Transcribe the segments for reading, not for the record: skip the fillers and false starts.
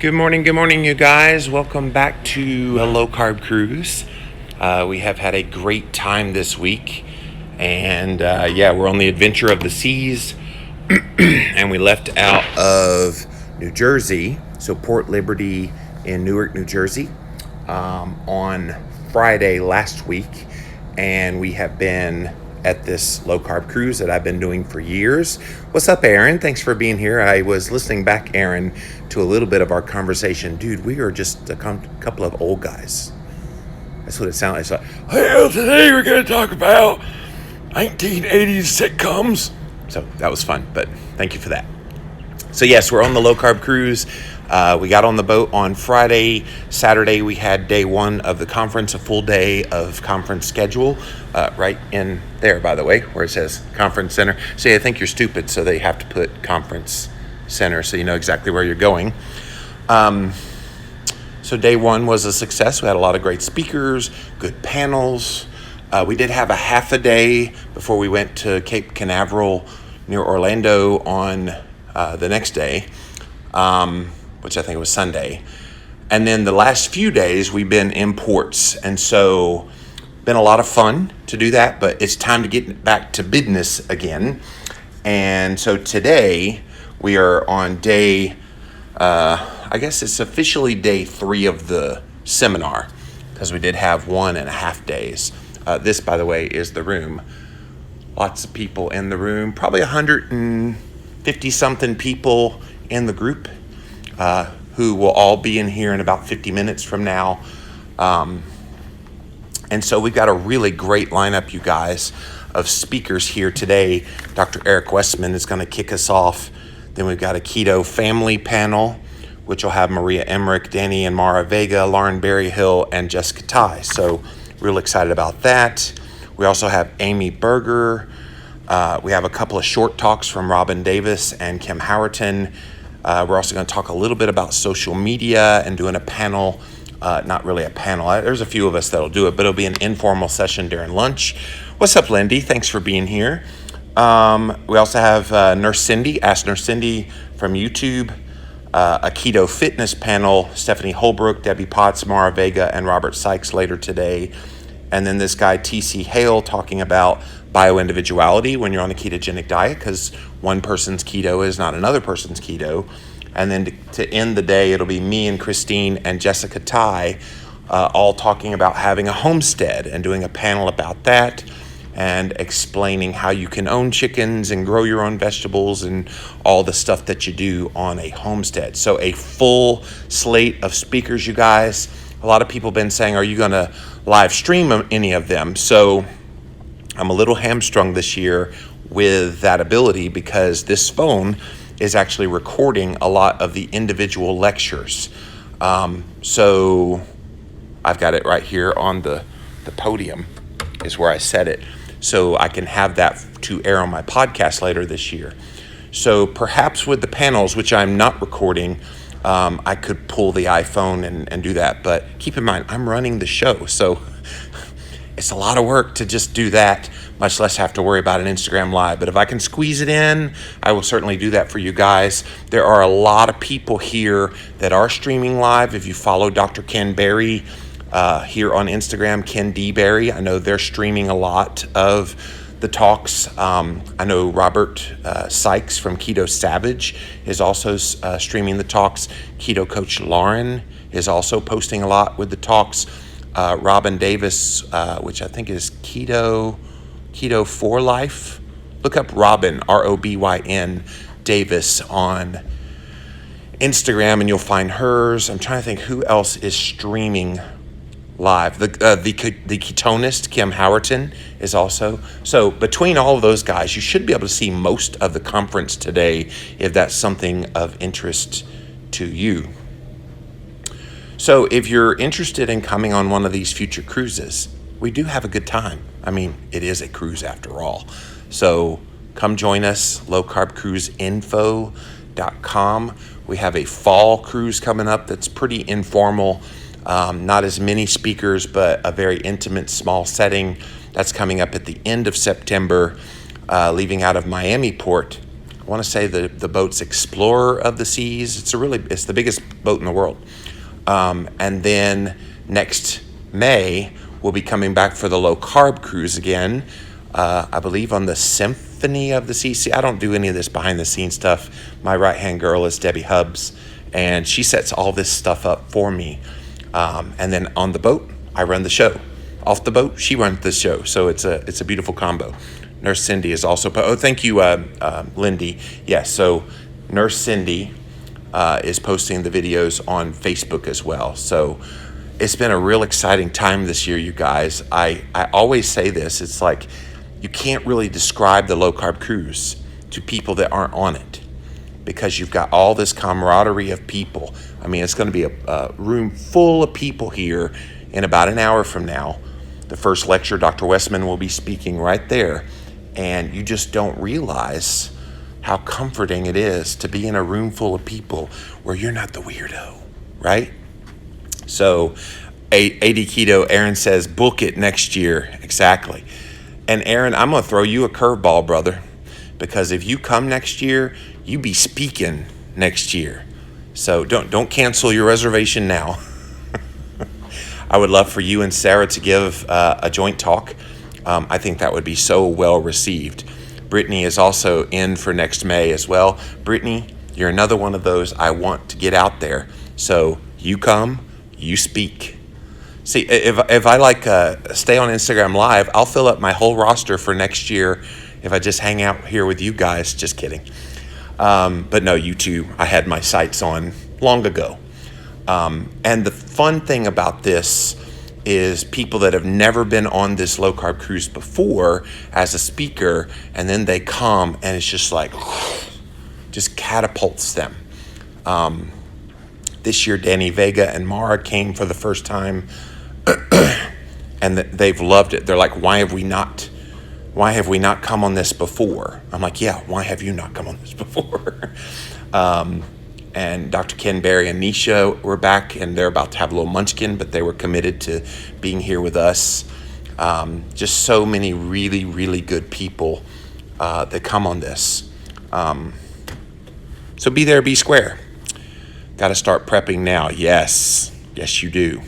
Good morning, you guys. Welcome back to a low-carb cruise. We have had a great time this week, and we're on the adventure of the seas, and we left out of New Jersey, so Port Liberty in Newark, New Jersey, on Friday last week, and we have been at this low-carb cruise that I've been doing for years. What's up, Aaron? Thanks for being here. I was listening back, Aaron, to a little bit of our conversation. Dude, we are just a couple of old guys. That's what it sounded like. It's like, well, today we're going to talk about 1980s sitcoms. So that was fun, but thank you for that. So yes, we're on the low-carb cruise. We got on the boat on Friday. Saturday, we had day one of the conference, a full day of conference schedule, right in there, by the way, where it says conference center. See, I think you're stupid, so they have to put conference center so you know exactly where you're going. So day one was a success. We had a lot of great speakers, good panels. We did have a half a day before we went to Cape Canaveral near Orlando on the next day, which I think was Sunday. And then the last few days we've been in ports, and so been a lot of fun to do that, but it's time to get back to business again. And so today we are on day, I guess it's officially day 3 of the seminar, because we did have 1.5 days. This, by the way, is the room. Lots of people in the room, probably 150 something people in the group, who will all be in here in about 50 minutes from now. And so we've got a really great lineup, you guys, of speakers here today. Dr. Eric Westman is going to kick us off. Then we've got a keto family panel, which will have Maria Emmerich, Danny and Mara Vega, Lauren Berryhill, and Jessica Ty. So real excited about that. We also have Amy Berger. We have a couple of short talks from Robin Davis and Kim Howerton. We're also going to talk a little bit about social media and doing a panel. Not really a panel. There's a few of us that'll do it, but it'll be an informal session during lunch. What's up, Lindy? Thanks for being here. We also have Nurse Cindy, Ask Nurse Cindy from YouTube, a keto fitness panel, Stephanie Holbrook, Debbie Potts, Mara Vega, and Robert Sykes later today. And then this guy, T.C. Hale, talking about bioindividuality when you're on a ketogenic diet, because one person's keto is not another person's keto. And then to end the day, it'll be me and Christine and Jessica Ty, all talking about having a homestead and doing a panel about that and explaining how you can own chickens and grow your own vegetables and all the stuff that you do on a homestead. So a full slate of speakers, you guys. A lot of people have been saying, are you going to live stream any of them? So I'm a little hamstrung this year with that ability, because this phone is actually recording a lot of the individual lectures. So I've got it right here on the podium is where I set it. So I can have that to air on my podcast later this year. So perhaps with the panels, which I'm not recording, I could pull the iPhone and do that. But keep in mind, I'm running the show. So it's a lot of work to just do that, much less have to worry about an Instagram Live. But if I can squeeze it in, I will certainly do that for you guys. There are a lot of people here that are streaming live. If you follow Dr. Ken Berry here on Instagram, Ken D. Berry, I know they're streaming a lot of the talks. I know Robert Sykes from Keto Savage is also streaming the talks. Keto Coach Lauren is also posting a lot with the talks. Robin Davis, which I think is Keto for Life. Look up Robin, Robyn Davis on Instagram, and you'll find hers. I'm trying to think who else is streaming live. The ketonist, Kim Howerton, is also. So between all of those guys, you should be able to see most of the conference today if that's something of interest to you. So if you're interested in coming on one of these future cruises, we do have a good time. I mean, it is a cruise after all. So come join us, lowcarbcruiseinfo.com. We have a fall cruise coming up that's pretty informal. Not as many speakers, but a very intimate, small setting. That's coming up at the end of September, leaving out of Miami Port want to say the boat's Explorer of the Seas. It's the biggest boat in the world. And then next May, we'll be coming back for the low-carb cruise again, I believe on the Symphony of the Seas. See, I don't do any of this behind-the-scenes stuff. My right-hand girl is Debbie Hubbs, and she sets all this stuff up for me. And then on the boat, I run the show. Off the boat, she runs the show. So it's a beautiful combo. Nurse Cindy is also... Oh, thank you, Lindy. Yes, so Nurse Cindy is posting the videos on Facebook as well. So it's been a real exciting time this year, you guys. I always say this. It's like you can't really describe the low-carb cruise to people that aren't on it, because you've got all this camaraderie of people. I mean, it's going to be a room full of people here in about an hour from now. The first lecture, Dr. Westman will be speaking right there. And you just don't realize how comforting it is to be in a room full of people where you're not the weirdo, right? So, AD Keto, Aaron says, book it next year. Exactly. And Aaron, I'm going to throw you a curveball, brother, because if you come next year, you be speaking next year. So don't cancel your reservation now. I would love for you and Sarah to give a joint talk. I think that would be so well received. Brittany is also in for next May as well. Brittany, you're another one of those I want to get out there. So you come, you speak. See, if I stay on Instagram Live, I'll fill up my whole roster for next year if I just hang out here with you guys. Just kidding. But no, you two, I had my sights on long ago. And the fun thing about this is people that have never been on this low-carb cruise before as a speaker, and then they come, and it's just like, just catapults them. This year, Danny Vega and Mara came for the first time, and they've loved it. They're like, why have we not come on this before? I'm like, yeah, why have you not come on this before? And Dr. Ken Berry and Nisha were back, and they're about to have a little munchkin, but they were committed to being here with us. Just so many really, really good people that come on this. So be there, be square. Got to start prepping now. Yes, you do.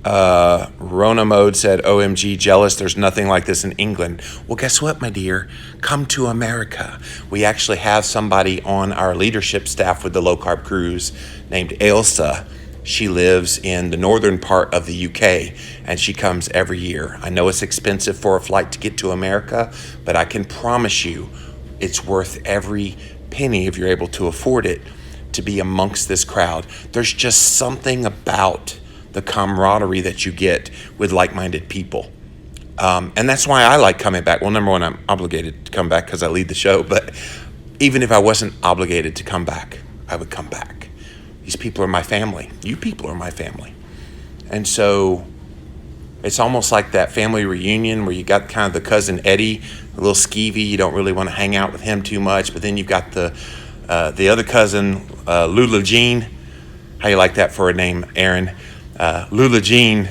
Rona Mode said, OMG, jealous. There's nothing like this in England. Well, guess what, my dear? Come to America. We actually have somebody on our leadership staff with the low-carb cruise named Ailsa. She lives in the northern part of the UK, and she comes every year. I know it's expensive for a flight to get to America, but I can promise you it's worth every penny if you're able to afford it to be amongst this crowd. There's just something about the camaraderie that you get with like-minded people. And that's why I like coming back. Well, number one, I'm obligated to come back because I lead the show, but even if I wasn't obligated to come back, I would come back. These people are my family. You people are my family. And so it's almost like that family reunion where you got kind of the cousin Eddie, a little skeevy. You don't really want to hang out with him too much, but then you've got the other cousin, Lula Jean. How you like that for a name, Aaron? Lula Jean.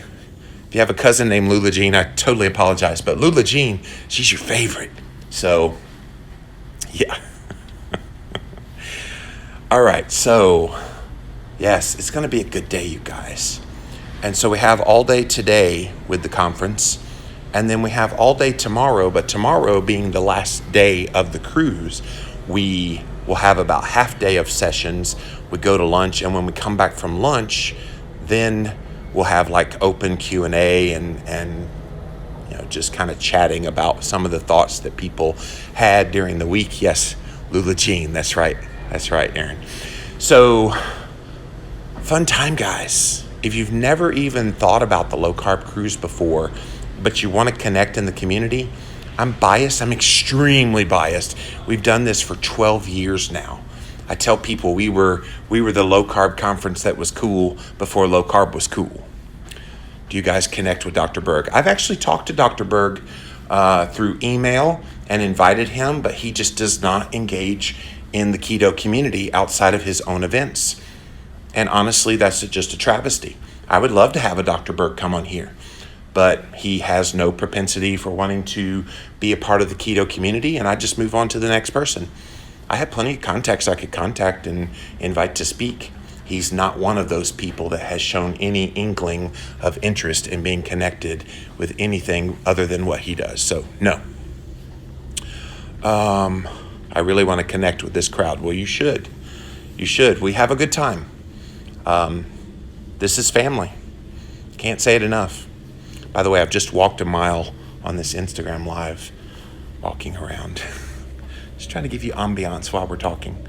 If you have a cousin named Lula Jean, I totally apologize, but Lula Jean, she's your favorite. So, yeah. All right, so, yes, it's going to be a good day, you guys. And so we have all day today with the conference, and then we have all day tomorrow, but tomorrow being the last day of the cruise, we will have about half day of sessions. We go to lunch, and when we come back from lunch, then we'll have like open Q&A and you know, just kind of chatting about some of the thoughts that people had during the week. Yes, Lula Jean, that's right, Aaron. So, fun time, guys. If you've never even thought about the low-carb cruise before, but you want to connect in the community, I'm biased. I'm extremely biased. We've done this for 12 years now. I tell people we were the low-carb conference that was cool before low-carb was cool. Do you guys connect with Dr. Berg? I've actually talked to Dr. Berg through email and invited him, but he just does not engage in the keto community outside of his own events. And honestly, that's just a travesty. I would love to have a Dr. Berg come on here, but he has no propensity for wanting to be a part of the keto community, and I just move on to the next person. I have plenty of contacts I could contact and invite to speak. He's not one of those people that has shown any inkling of interest in being connected with anything other than what he does. So, no. I really want to connect with this crowd. Well, you should. You should. We have a good time. This is family. Can't say it enough. By the way, I've just walked a mile on this Instagram Live, walking around. Just trying to give you ambiance while we're talking.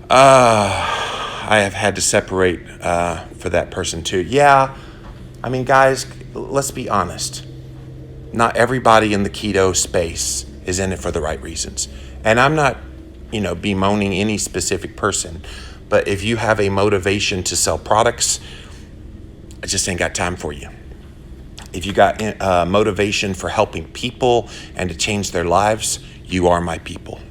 I have had to separate for that person too. Yeah, I mean, guys, let's be honest. Not everybody in the keto space is in it for the right reasons. And I'm not, bemoaning any specific person. But if you have a motivation to sell products, I just ain't got time for you. If you got motivation for helping people and to change their lives, you are my people.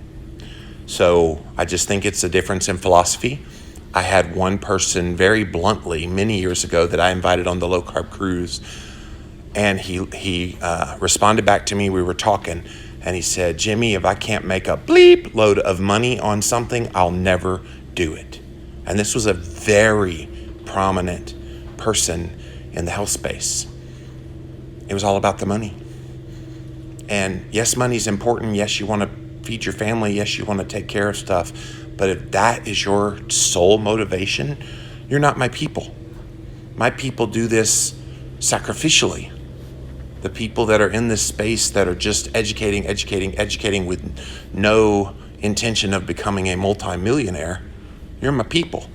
So I just think it's a difference in philosophy. I had one person very bluntly many years ago that I invited on the low-carb cruise, and he responded back to me. We were talking, and he said, Jimmy, if I can't make a bleep load of money on something, I'll never do it. And this was a very prominent person in the health space. It was all about the money. And yes, money's important. Yes, you want to feed your family. Yes, you want to take care of stuff. But if that is your sole motivation, you're not my people. My people do this sacrificially. The people that are in this space that are just educating with no intention of becoming a multimillionaire, you're my people.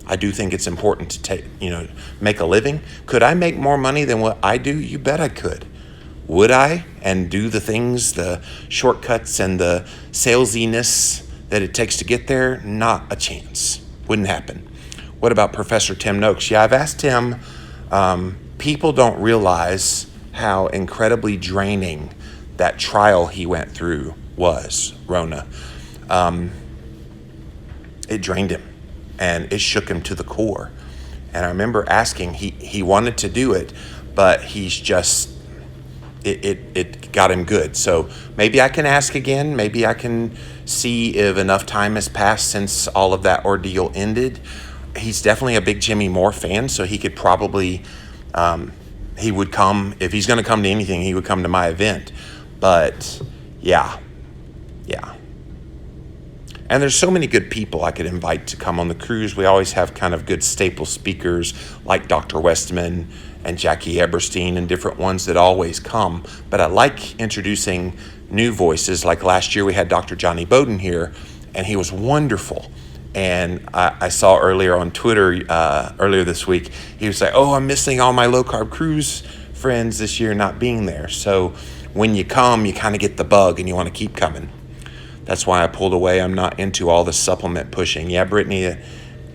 I do think it's important to make a living. Could I make more money than what I do? You bet I could. Would I? And do the things, the shortcuts and the salesiness that it takes to get there? Not a chance. Wouldn't happen. What about Professor Tim Noakes? Yeah, I've asked him. People don't realize how incredibly draining that trial he went through was, Rona. It drained him and it shook him to the core. And I remember asking, he wanted to do it, but he's just, it got him good. So maybe I can ask again. Maybe I can see if enough time has passed since all of that ordeal ended. He's definitely a big Jimmy Moore fan, so he could probably, he would come, if he's going to come to anything, he would come to my event. But yeah. And there's so many good people I could invite to come on the cruise. We always have kind of good staple speakers like Dr. Westman and Jackie Eberstein and different ones that always come. But I like introducing new voices. Like last year we had Dr. Johnny Bowden here, and he was wonderful. And I saw earlier on Twitter, earlier this week, he was like, I'm missing all my low-carb cruise friends this year not being there. So when you come, you kind of get the bug and you want to keep coming. That's why I pulled away. I'm not into all the supplement pushing. Yeah, Brittany,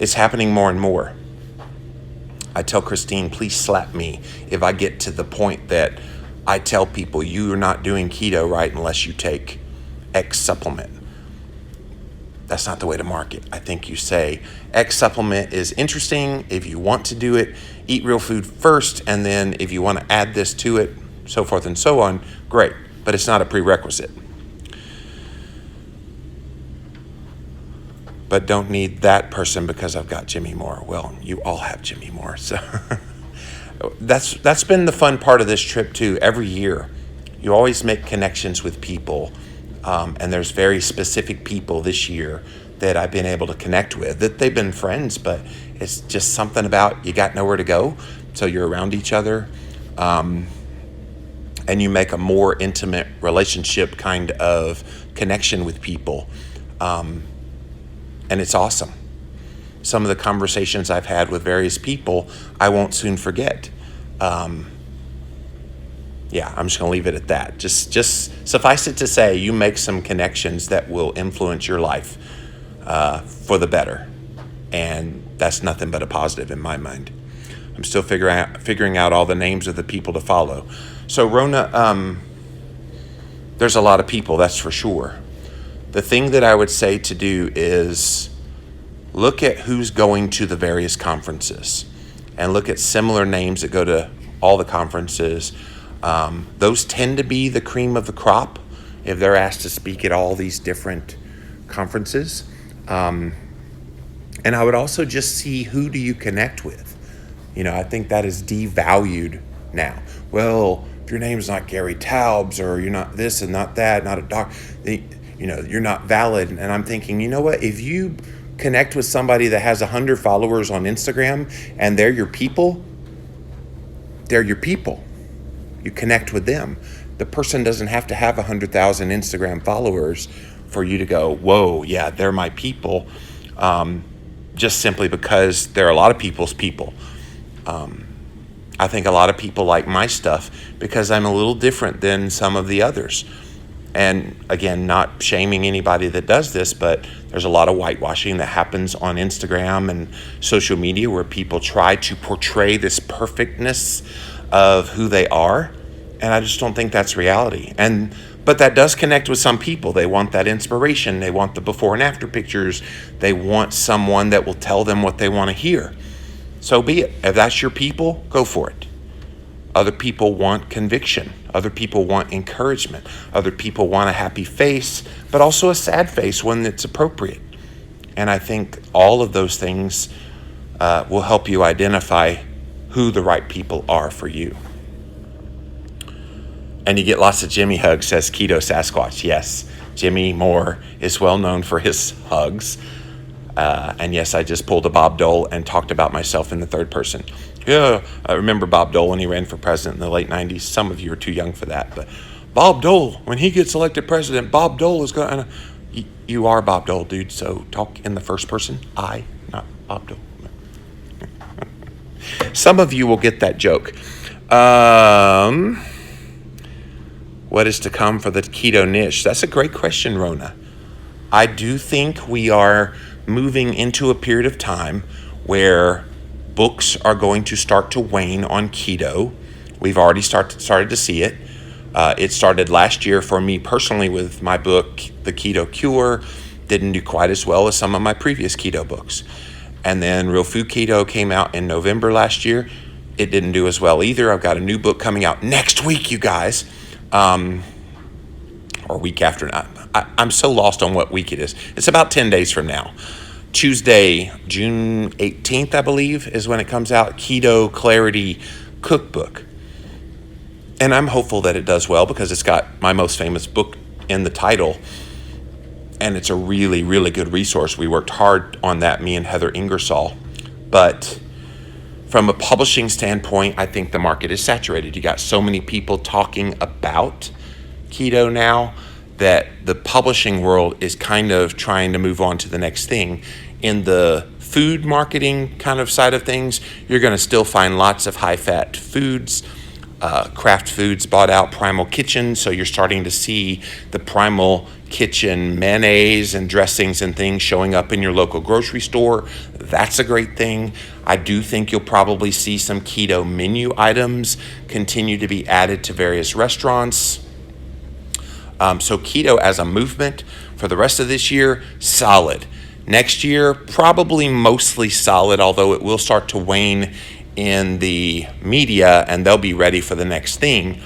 it's happening more and more. I tell Christine, please slap me if I get to the point that I tell people you're not doing keto right unless you take X supplement. That's not the way to market. I think you say X supplement is interesting. If you want to do it, eat real food first. And then if you want to add this to it, so forth and so on, great. But it's not a prerequisite. But don't need that person because I've got Jimmy Moore. Well, you all have Jimmy Moore. So that's been the fun part of this trip too. Every year, you always make connections with people. And there's very specific people this year that I've been able to connect with, that they've been friends, but it's just something about you got nowhere to go. So you're around each other. And you make a more intimate relationship kind of connection with people. And it's awesome. Some of the conversations I've had with various people, I won't soon forget. I'm just going to leave it at that. Just suffice it to say, you make some connections that will influence your life for the better. And that's nothing but a positive in my mind. I'm still figuring out all the names of the people to follow. So Rona, there's a lot of people, that's for sure. The thing that I would say to do is look at who's going to the various conferences and look at similar names that go to all the conferences. Those tend to be the cream of the crop if they're asked to speak at all these different conferences. And I would also just see, who do you connect with? I think that is devalued now. Well, if your name's not Gary Taubes, or you're not this and not that, not a doc, you're not valid. And I'm thinking, you know what? If you connect with somebody that has 100 followers on Instagram and they're your people, you connect with them. The person doesn't have to have 100,000 Instagram followers for you to go, whoa, yeah, they're my people. Just simply because they're a lot of people's people. I think a lot of people like my stuff because I'm a little different than some of the others. And again, not shaming anybody that does this, but there's a lot of whitewashing that happens on Instagram and social media where people try to portray this perfectness of who they are. And I just don't think that's reality. But that does connect with some people. They want that inspiration. They want the before and after pictures. They want someone that will tell them what they want to hear. So be it. If that's your people, go for it. Other people want conviction. Other people want encouragement. Other people want a happy face, but also a sad face when it's appropriate. And I think all of those things will help you identify who the right people are for you. And you get lots of Jimmy hugs, says Keto Sasquatch. Yes, Jimmy Moore is well known for his hugs. And yes, I just pulled a Bob Dole and talked about myself in the third person. Yeah, I remember Bob Dole when he ran for president in the late 90s. Some of you are too young for that. But Bob Dole, when he gets elected president, Bob Dole is going to... You are Bob Dole, dude, so talk in the first person. I, not Bob Dole. Some of you will get that joke. What is to come for the keto niche? That's a great question, Rona. I do think we are moving into a period of time where books are going to start to wane on keto. We've already started to see it. It started last year for me personally with my book, The Keto Cure. Didn't do quite as well as some of my previous keto books. And then Real Food Keto came out in November last year. It didn't do as well either. I've got a new book coming out next week, you guys. Or week after. I'm so lost on what week it is. It's about 10 days from now. Tuesday, June 18th, I believe, is when it comes out. Keto Clarity Cookbook. And I'm hopeful that it does well because it's got my most famous book in the title. And it's a really, really good resource. We worked hard on that, me and Heather Ingersoll. But from a publishing standpoint, I think the market is saturated. You got so many people talking about keto now that the publishing world is kind of trying to move on to the next thing. In the food marketing kind of side of things, you're going to still find lots of high-fat foods. Kraft Foods bought out Primal Kitchen, so you're starting to see the Primal Kitchen mayonnaise and dressings and things showing up in your local grocery store. That's a great thing. I do think you'll probably see some keto menu items continue to be added to various restaurants. So keto as a movement for the rest of this year, solid. Next year, probably mostly solid, although it will start to wane in the media and they'll be ready for the next thing.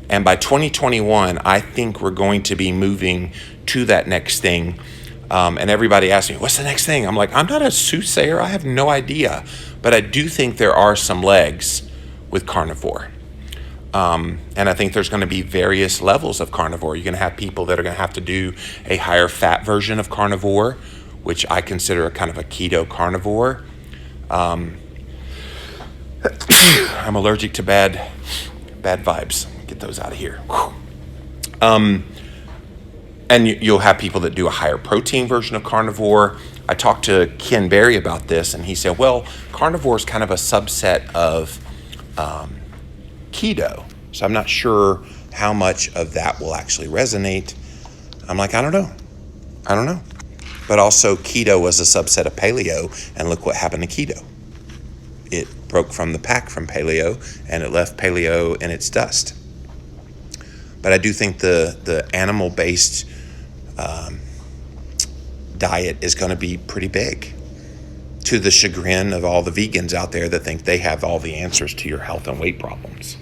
And by 2021, I think we're going to be moving to that next thing. And everybody asks me, what's the next thing? I'm like, I'm not a soothsayer. I have no idea. But I do think there are some legs with carnivore. And I think there's going to be various levels of carnivore. You're going to have people that are going to have to do a higher fat version of carnivore, which I consider a kind of a keto carnivore. I'm allergic to bad vibes. Get those out of here. And you'll have people that do a higher protein version of carnivore. I talked to Ken Berry about this, and he said, well, carnivore is kind of a subset of keto. So I'm not sure how much of that will actually resonate. I'm like, I don't know. But also keto was a subset of paleo, and look what happened to keto. It broke from the pack from paleo, and it left paleo in its dust. But I do think the animal-based diet is going to be pretty big. to the chagrin of all the vegans out there that think they have all the answers to your health and weight problems.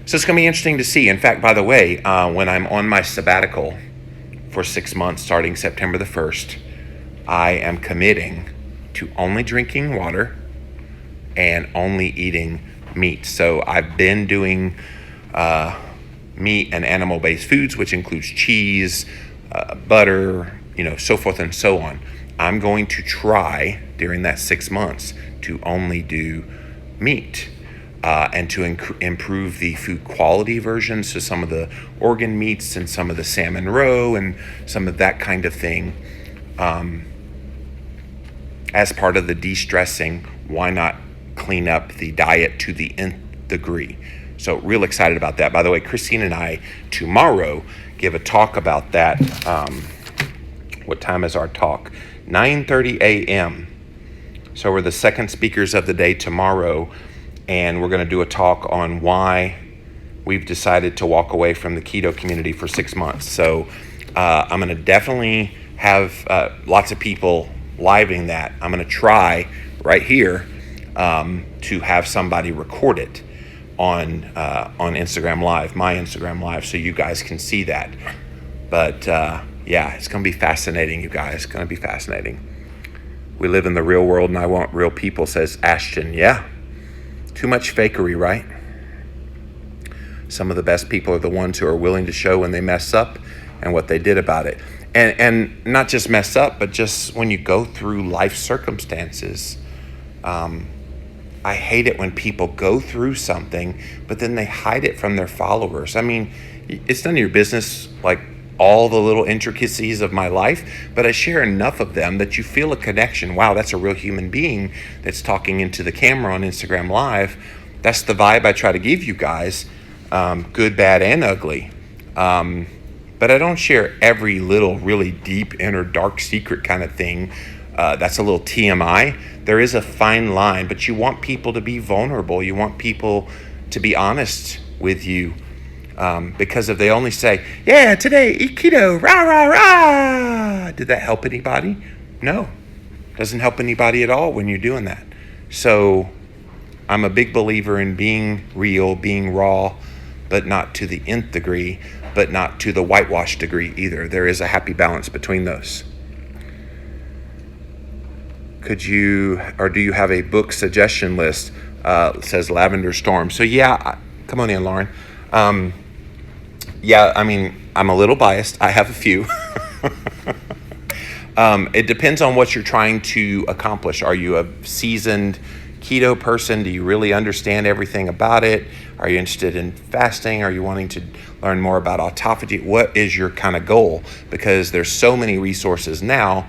So it's going to be interesting to see. In fact, by the way, when I'm on my sabbatical for 6 months starting September the 1st, I am committing to only drinking water and only eating meat. So I've been doing meat and animal-based foods, which includes cheese, butter, so forth and so on. I'm going to try during that 6 months to only do meat and to improve the food quality versions, so some of the organ meats and some of the salmon roe and some of that kind of thing. As part of the de-stressing, why not clean up the diet to the nth degree? So real excited about that. By the way, Christine and I tomorrow give a talk about that. What time is our talk? 9:30 a.m. So we're the second speakers of the day tomorrow, and we're going to do a talk on why we've decided to walk away from the keto community for 6 months. So I'm going to definitely have lots of people living that. I'm going to try right here to have somebody record it on Instagram Live, my Instagram Live, so you guys can see that. But yeah, it's going to be fascinating, you guys. It's going to be fascinating. We live in the real world, and I want real people, says Ashton. Yeah, too much fakery, right? Some of the best people are the ones who are willing to show when they mess up and what they did about it. And not just mess up, but just when you go through life circumstances. I hate it when people go through something, but then they hide it from their followers. I mean, it's none of your business, like all the little intricacies of my life, but I share enough of them that you feel a connection. Wow, that's a real human being that's talking into the camera on Instagram Live. That's the vibe I try to give you guys, good, bad, and ugly. But I don't share every little really deep, inner, dark secret kind of thing. That's a little TMI. There is a fine line, but you want people to be vulnerable. You want people to be honest with you. Because if they only say, yeah, today, eat keto, rah, rah, rah. Did that help anybody? No. Doesn't help anybody at all when you're doing that. So I'm a big believer in being real, being raw, but not to the nth degree, but not to the whitewash degree either. There is a happy balance between those. Could you, or do you have a book suggestion list? Says Lavender Storm. So yeah, come on in, Lauren. Yeah, I mean, I'm a little biased. I have a few. It depends on what you're trying to accomplish. Are you a seasoned keto person? Do you really understand everything about it? Are you interested in fasting? Are you wanting to learn more about autophagy? What is your kind of goal? Because there's so many resources now,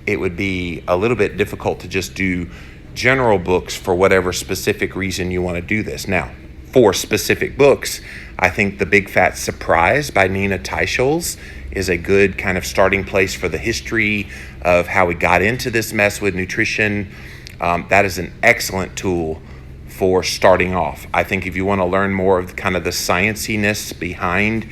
it would be a little bit difficult to just do general books for whatever specific reason you want to do this. Now, for specific books, I think The Big Fat Surprise by Nina Teicholz is a good kind of starting place for the history of how we got into this mess with nutrition. That is an excellent tool for starting off. I think if you want to learn more of kind of the scienciness behind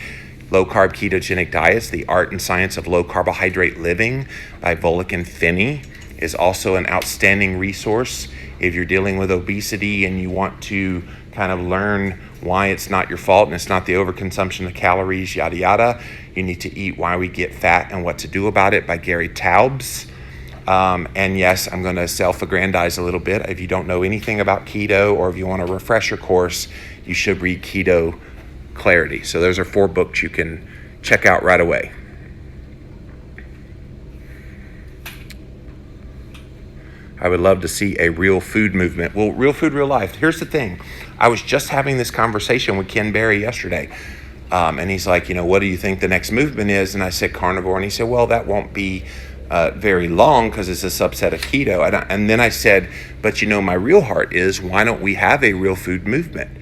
low-carb ketogenic diets, The Art and Science of Low Carbohydrate Living by Volek and Finney is also an outstanding resource. If you're dealing with obesity and you want to kind of learn why it's not your fault and it's not the overconsumption of calories, yada, yada, You Need to Eat Why We Get Fat and What to Do About It by Gary Taubes. And yes, I'm going to self-aggrandize a little bit. If you don't know anything about keto, or if you want a refresher course, you should read Keto Clarity. So those are 4 books you can check out right away. I would love to see a real food movement. Well, real food, real life. Here's the thing. I was just having this conversation with Ken Berry yesterday. And he's like, what do you think the next movement is? And I said carnivore. And he said, well, that won't be very long because it's a subset of keto. And then I said, but my real heart is, why don't we have a real food movement?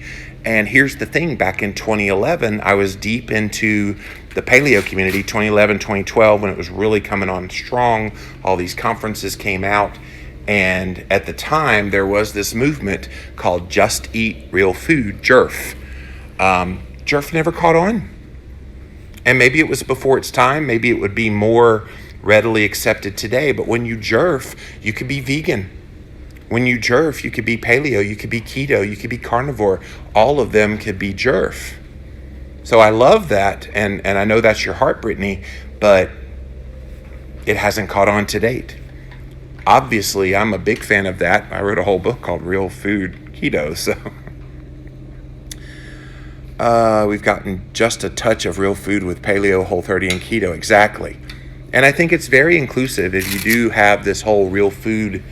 And here's the thing. Back in 2011, I was deep into the paleo community, 2011, 2012, when it was really coming on strong. All these conferences came out. And at the time, there was this movement called Just Eat Real Food, JERF. JERF never caught on. And maybe it was before its time. Maybe it would be more readily accepted today. But when you JERF, you could be vegan. When you jerf, you could be paleo, you could be keto, you could be carnivore. All of them could be jerf. So I love that, and I know that's your heart, Brittany, but it hasn't caught on to date. Obviously, I'm a big fan of that. I wrote a whole book called Real Food Keto, so we've gotten just a touch of real food with paleo, Whole30, and keto. Exactly. And I think it's very inclusive. If you do have this whole real food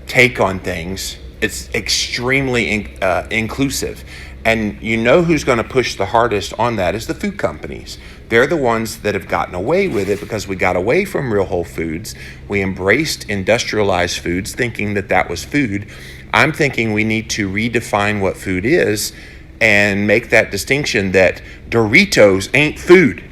take on things, it's extremely inclusive. And you know who's going to push the hardest on that is the food companies. They're the ones that have gotten away with it because we got away from real whole foods. We embraced industrialized foods thinking that that was food. I'm thinking we need to redefine what food is and make that distinction that Doritos ain't food.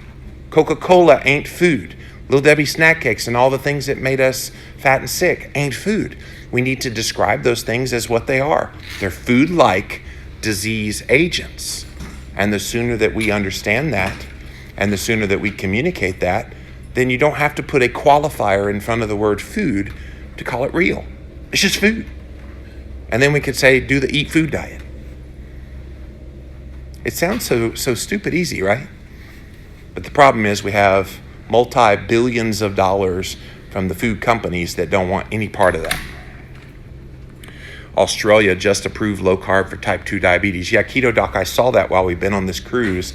Coca-Cola ain't food. Little Debbie snack cakes and all the things that made us fat and sick ain't food. We need to describe those things as what they are. They're food-like disease agents. And the sooner that we understand that, and the sooner that we communicate that, then you don't have to put a qualifier in front of the word food to call it real. It's just food. And then we could say, do the eat food diet. It sounds so stupid easy, right? But the problem is we have multi-billions of dollars from the food companies that don't want any part of that. Australia just approved low carb for type 2 diabetes. Yeah, Keto Doc, I saw that while we've been on this cruise.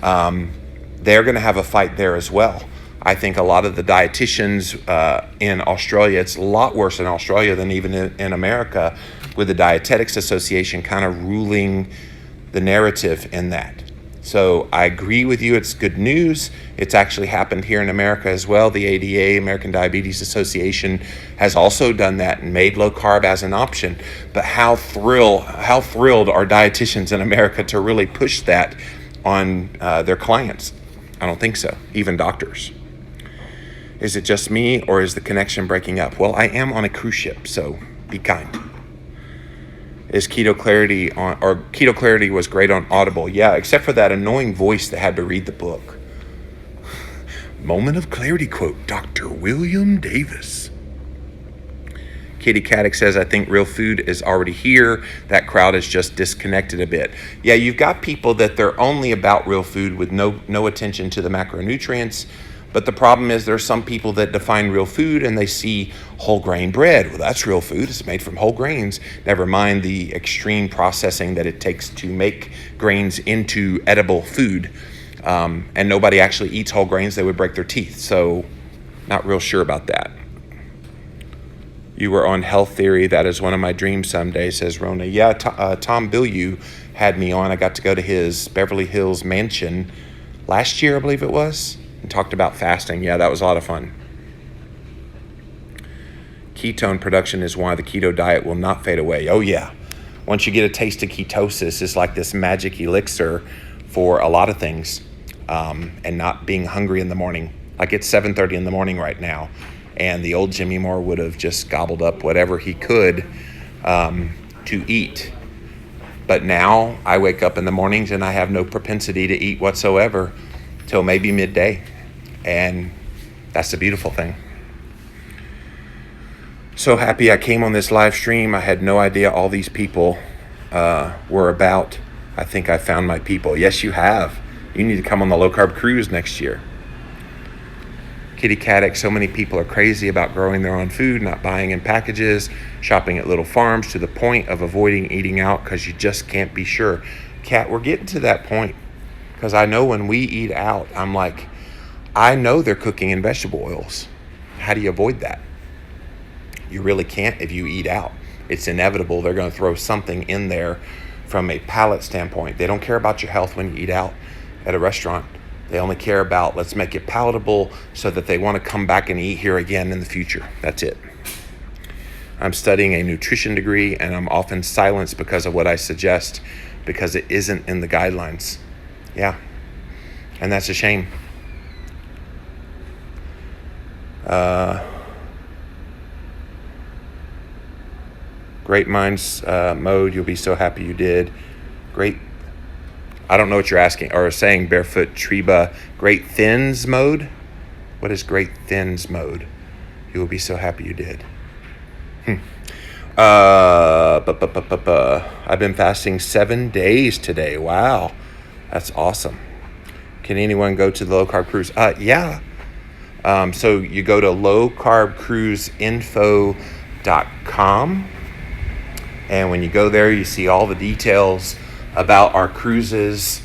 They're going to have a fight there as well. I think a lot of the dietitians in Australia, it's a lot worse in Australia than even in America, with the Dietetics Association kind of ruling the narrative in that. So I agree with you. It's good news. It's actually happened here in America as well. The ADA, American Diabetes Association, has also done that and made low carb as an option. But how thrilled are dietitians in America to really push that on their clients? I don't think so, even doctors. Is it just me, or is the connection breaking up? Well, I am on a cruise ship, so be kind. Is Keto Clarity Keto Clarity was great on Audible. Yeah, except for that annoying voice that had to read the book. Moment of clarity quote, Dr. William Davis. Katie Caddick says, I think real food is already here. That crowd is just disconnected a bit. Yeah, you've got people that they're only about real food with no attention to the macronutrients. But the problem is there's some people that define real food and they see whole grain bread. Well, that's real food. It's made from whole grains. Never mind the extreme processing that it takes to make grains into edible food. And nobody actually eats whole grains. They would break their teeth. So not real sure about that. You were on Health Theory. That is one of my dreams someday, says Rona. Yeah, Tom Bilyeu had me on. I got to go to his Beverly Hills mansion last year, I believe it was, and talked about fasting. Yeah, that was a lot of fun. Ketone production is why the keto diet will not fade away. Oh, yeah. Once you get a taste of ketosis, it's like this magic elixir for a lot of things, and not being hungry in the morning. Like it's 7:30 in the morning right now, and the old Jimmy Moore would have just gobbled up whatever he could to eat. But now I wake up in the mornings and I have no propensity to eat whatsoever till maybe midday. And that's a beautiful thing. So happy I came on this live stream. I had no idea all these people were about. I think I found my people. Yes, you have. You need to come on the low-carb cruise next year. Kitty Caddick, so many people are crazy about growing their own food, not buying in packages, shopping at little farms to the point of avoiding eating out because you just can't be sure. Kat, we're getting to that point because I know when we eat out, I'm like, I know they're cooking in vegetable oils. How do you avoid that? You really can't if you eat out. It's inevitable. They're going to throw something in there from a palate standpoint. They don't care about your health when you eat out at a restaurant. They only care about, let's make it palatable so that they want to come back and eat here again in the future. That's it. I'm studying a nutrition degree and I'm often silenced because of what I suggest because it isn't in the guidelines. Yeah, and that's a shame. Great minds mode, you'll be so happy you did. Great. I don't know what you're asking or saying, Barefoot Treba. Great thins mode? What is great thins mode? You will be so happy you did. I've been fasting 7 days today. Wow, that's awesome. Can anyone go to the low carb cruise? Yeah. So you go to lowcarbcruiseinfo.com, and when you go there, you see all the details about our cruises.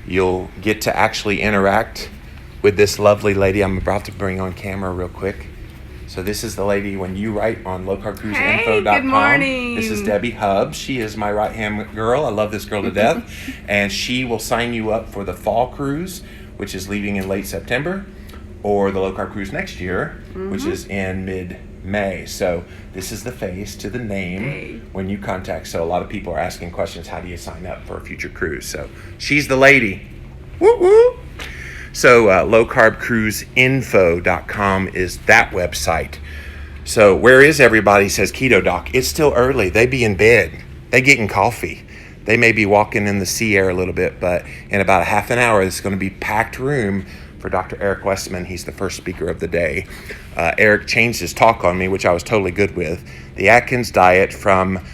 You'll get to actually interact with this lovely lady I'm about to bring on camera real quick. So this is the lady when you write on lowcarbcruiseinfo.com. Hey, good morning. This is Debbie Hubbs. She is my right-hand girl. I love this girl to death. And she will sign you up for the fall cruise, which is leaving in late September, or the low-carb cruise next year, which is in mid-May. So this is the face to the name when you contact. So a lot of people are asking questions, how do you sign up for a future cruise? So she's the lady. Woo woo. So lowcarbcruiseinfo.com is that website. So where is everybody, says Keto Doc? It's still early. They be in bed. They getting coffee. They may be walking in the sea air a little bit, but in about a half an hour, it's going to be packed room for Dr. Eric Westman. He's the first speaker of the day. Eric changed his talk on me, which I was totally good with. The Atkins diet from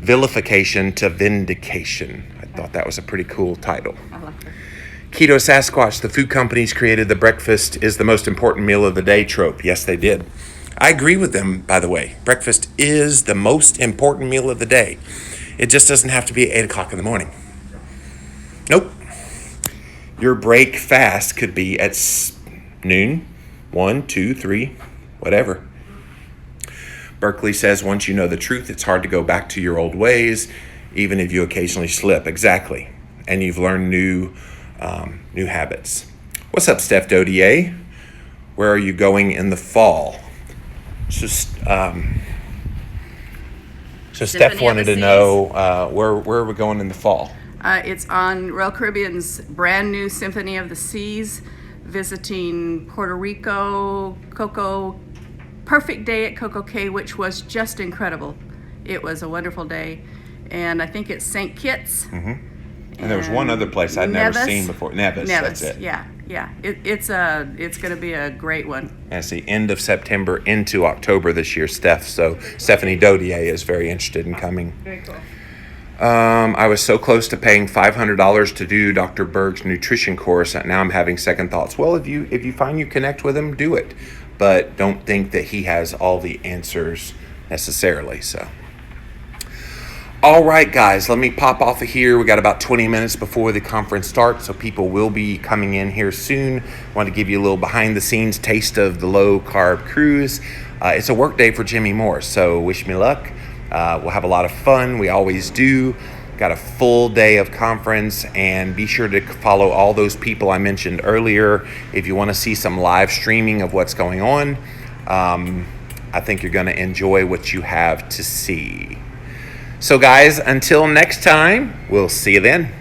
vilification to vindication. I thought that was a pretty cool title. I like that. Keto Sasquatch, the food companies created the breakfast is the most important meal of the day trope. Yes, they did. I agree with them, by the way. Breakfast is the most important meal of the day. It just doesn't have to be at 8 o'clock in the morning. Nope. Your break fast could be at noon, 1, 2, 3, whatever. Berkeley says, once you know the truth, it's hard to go back to your old ways, even if you occasionally slip. Exactly. And you've learned new habits. What's up, Steph Dodier? Where are you going in the fall? Steph wanted to know where are we going in the fall? It's on Royal Caribbean's brand new Symphony of the Seas, visiting Puerto Rico, Coco. Perfect day at Coco Cay, which was just incredible. It was a wonderful day. And I think it's St. Kitts. Mm-hmm. And there was one other place I'd never seen before. Nevis, that's it. Yeah. It's going to be a great one. And it's the end of September into October this year, Steph. So Stephanie Dodier is very interested in coming. Very cool. I was so close to paying $500 to do Dr. Berg's nutrition course. Now I'm having second thoughts. Well, if you find you connect with him, do it. But don't think that he has all the answers necessarily. So. All right, guys, let me pop off of here. We got about 20 minutes before the conference starts, so people will be coming in here soon. Want to give you a little behind-the-scenes taste of the low-carb cruise. It's a work day for Jimmy Moore, so wish me luck. We'll have a lot of fun. We always do. Got a full day of conference, and be sure to follow all those people I mentioned earlier if you want to see some live streaming of what's going on. I think you're going to enjoy what you have to see. So guys, until next time, we'll see you then.